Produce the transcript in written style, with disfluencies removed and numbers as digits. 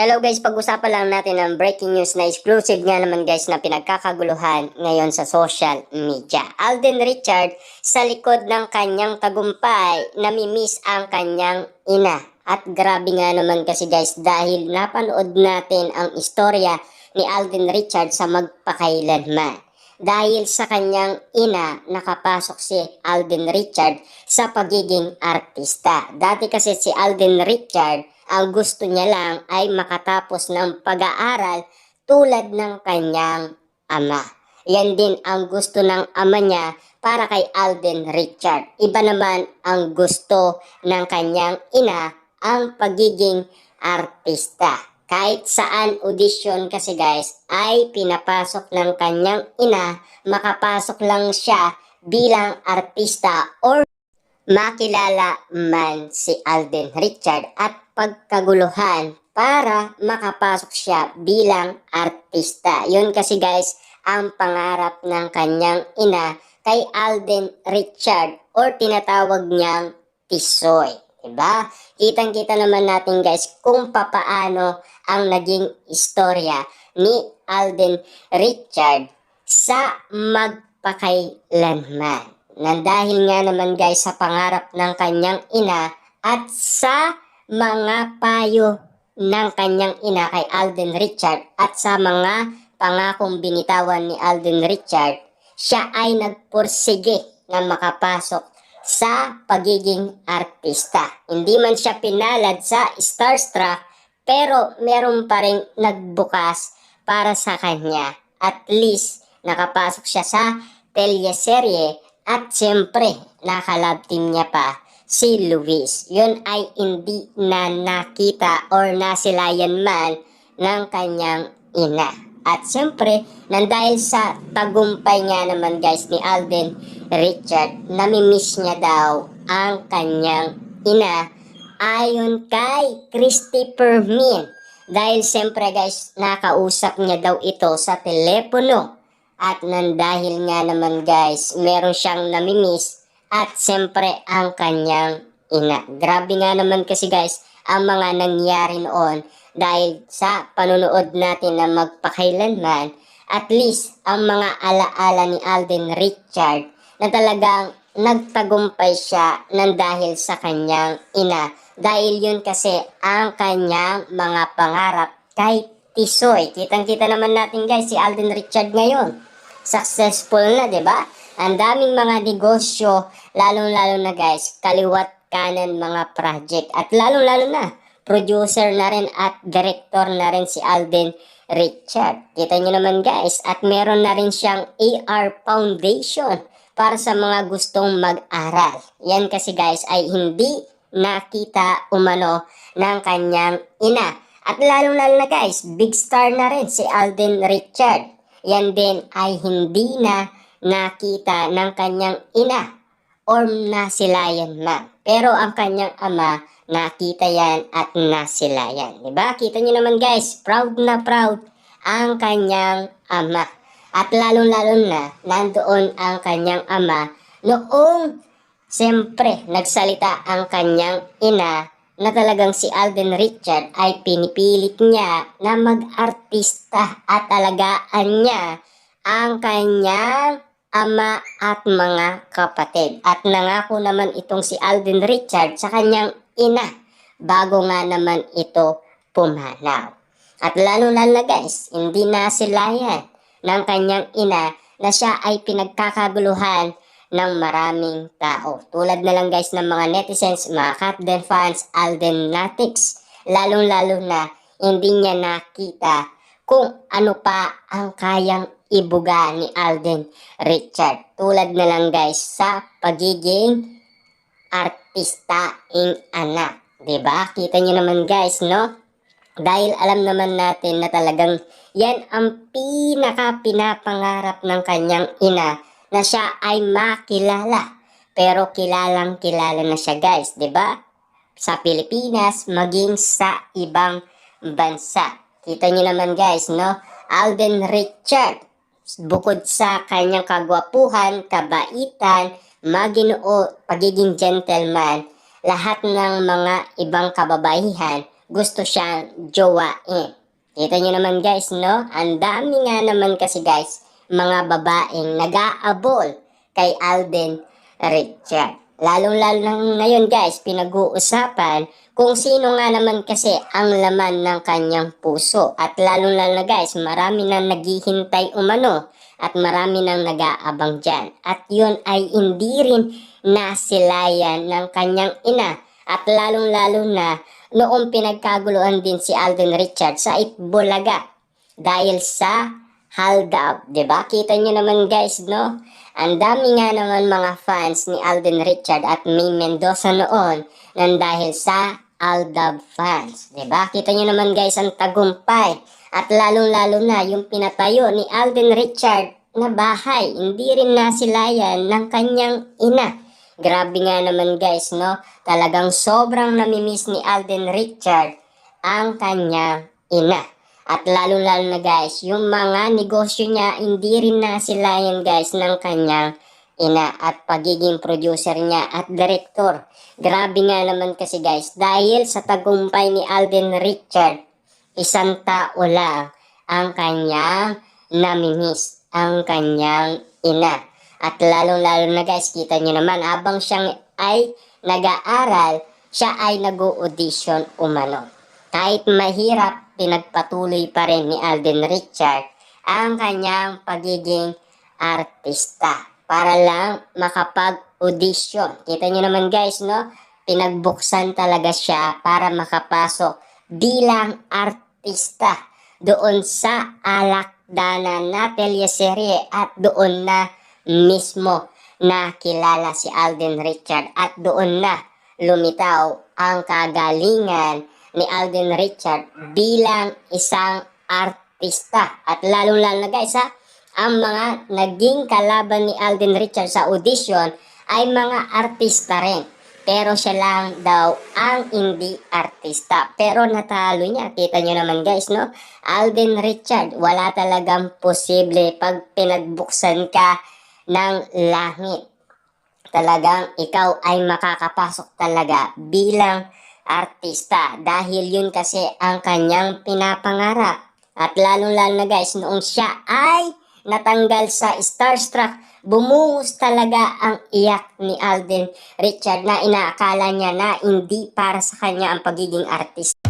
Hello guys, pag-usapan lang natin ang breaking news na exclusive nga naman guys na pinagkakaguluhan ngayon sa social media. Alden Richard sa likod ng kanyang tagumpay, namimiss ang kanyang ina. At grabe nga naman kasi guys dahil napanood natin ang istorya ni Alden Richard sa magpakailanman. Dahil sa kanyang ina, nakapasok si Alden Richard sa pagiging artista. Dati kasi si Alden Richard, ang gusto niya lang ay makatapos ng pag-aaral tulad ng kanyang ama. Yan din ang gusto ng ama niya para kay Alden Richard. Iba naman ang gusto ng kanyang ina, ang pagiging artista. Kahit saan audition kasi guys ay pinapasok ng kanyang ina, makapasok lang siya bilang artista or makilala man si Alden Richard at pagkaguluhan para makapasok siya bilang artista. Yun kasi guys ang pangarap ng kanyang ina kay Alden Richard or tinatawag niyang Tisoy. Diba? Kitang-kita naman natin guys kung papaano ang naging istorya ni Alden Richard sa magpakailanman. Nang dahil nga naman guys sa pangarap ng kanyang ina at sa mga payo ng kanyang ina kay Alden Richard at sa mga pangakong binitawan ni Alden Richard, siya ay nagpursige na makapasok sa pagiging artista. Hindi man siya pinalad sa Starstruck, pero meron pa rin nagbukas para sa kanya. At least, nakapasok siya sa teleserye at siyempre, nakalab team niya pa si Luis. Yun ay hindi na nakita or nasilayan man ng kanyang ina. At siyempre, nang dahil sa tagumpay nga naman guys ni Alden Richard, namimiss niya daw ang kanyang ina ayon kay Christopher Min. Dahil siyempre guys, nakausap niya daw ito sa telepono. At nang dahil nga naman guys, meron siyang namimiss at siyempre ang kanyang ina. Grabe nga naman kasi guys ang mga nangyari noon dahil sa panunood natin na magpakailanman, at least ang mga alaala ni Alden Richard na talagang nagtagumpay siya nang dahil sa kanyang ina. Dahil yun kasi ang kanyang mga pangarap kay Tisoy. Kitang-kita naman natin guys si Alden Richard ngayon. Successful na, 'di ba? Ang daming mga negosyo, lalong-lalo na guys, kaliwat kanan mga project at lalong-lalo na producer na rin at director na rin si Alden Richard. Kita nyo naman guys, at meron na rin siyang AR Foundation para sa mga gustong mag-aral. Yan kasi guys ay hindi nakita umano ng kanyang ina. At lalong-lalo na guys, big star na rin si Alden Richard. Yan din ay hindi na nakita ng kanyang ina or nasilayan man. Pero ang kanyang ama, nakita yan at nasilayan. Diba? Kita nyo naman guys, proud na proud ang kanyang ama. At lalong-lalo na, nandoon ang kanyang ama noong siyempre nagsalita ang kanyang ina na talagang si Alden Richard ay pinipilit niya na mag-artista at alagaan niya ang kanyang ama at mga kapatid. At nangako naman itong si Alden Richard sa kanyang ina bago nga naman ito pumanaw. At lalo-lalo na guys, hindi na silayan ng kanyang ina na siya ay pinagkakaguluhan ng maraming tao. Tulad na lang guys ng mga netizens, mga Capden fans, Alden Natics. Lalong-lalo na hindi niya nakita kung ano pa ang kayang ibuga ni Alden Richard. Tulad na lang guys sa pagiging artistaing anak. Diba? Kita nyo naman guys, no? Dahil alam naman natin na talagang yan ang pinaka-pinapangarap ng kanyang ina na siya ay makilala. Pero kilalang kilala na siya guys, 'di ba? Sa Pilipinas, maging sa ibang bansa. Kita niyo naman guys, no? Alden Richard, bukod sa kanyang kagwapuhan, kabaitan, maginoo, pagiging gentleman, lahat ng mga ibang kababaihan gusto siyang jowain. Kita nyo naman guys, no? Ang dami nga naman kasi guys, mga babaeng nag-aabol kay Alden Richard. Lalong-lalo na ngayon guys, pinag-uusapan kung sino nga naman kasi ang laman ng kanyang puso. At lalong-lalo na guys, marami na naghihintay umano at marami nang nag-aabang dyan. At yun ay hindi rin nasilayan ng kanyang ina. At lalong-lalo na noong pinagkaguluhan din si Alden Richard sa Itbulaga dahil sa hold-up, 'di ba? Kita niyo naman guys, no? Ang dami nga naman mga fans ni Alden Richard at May Mendoza noon nang dahil sa hold-up fans, 'di ba? Kita niyo naman guys ang tagumpay at lalong-lalo na yung pinatayo ni Alden Richard na bahay, hindi rin nasilayan ng kanyang ina. Grabe nga naman guys, no? Talagang sobrang namimiss ni Alden Richard ang kanyang ina. At lalo-lalo na guys, yung mga negosyo niya, hindi rin nasilayan guys ng kanyang ina at pagiging producer niya at director. Grabe nga naman kasi guys, dahil sa tagumpay ni Alden Richard, isang tao lang ang kanyang namimiss, ang kanyang ina. At lalong-lalo na guys, kita nyo naman, habang siyang ay nag-aaral, siya ay nag-audition umano. Kahit mahirap, pinagpatuloy pa rin ni Alden Richard ang kanyang pagiging artista para lang makapag-audition. Kita nyo naman guys, no? Pinagbuksan talaga siya para makapasok bilang artista doon sa Alakdanan na teleserye at doon na mismo na kilala si Alden Richard at doon na lumitaw ang kagalingan ni Alden Richard bilang isang artista. At lalong-lalo na guys ha, ang mga naging kalaban ni Alden Richard sa audition ay mga artista rin. Pero siya lang daw ang hindi artista. Pero natalo niya. Kita nyo naman guys, no? Alden Richard, wala talagang posible pag pinagbuksan ka ng langit. Talagang ikaw ay makakapasok talaga bilang artista dahil yun kasi ang kanyang pinapangarap. At lalong-lalo na guys, noong siya ay natanggal sa Starstruck, bumuhos talaga ang iyak ni Alden Richard na inaakala niya na hindi para sa kanya ang pagiging artista.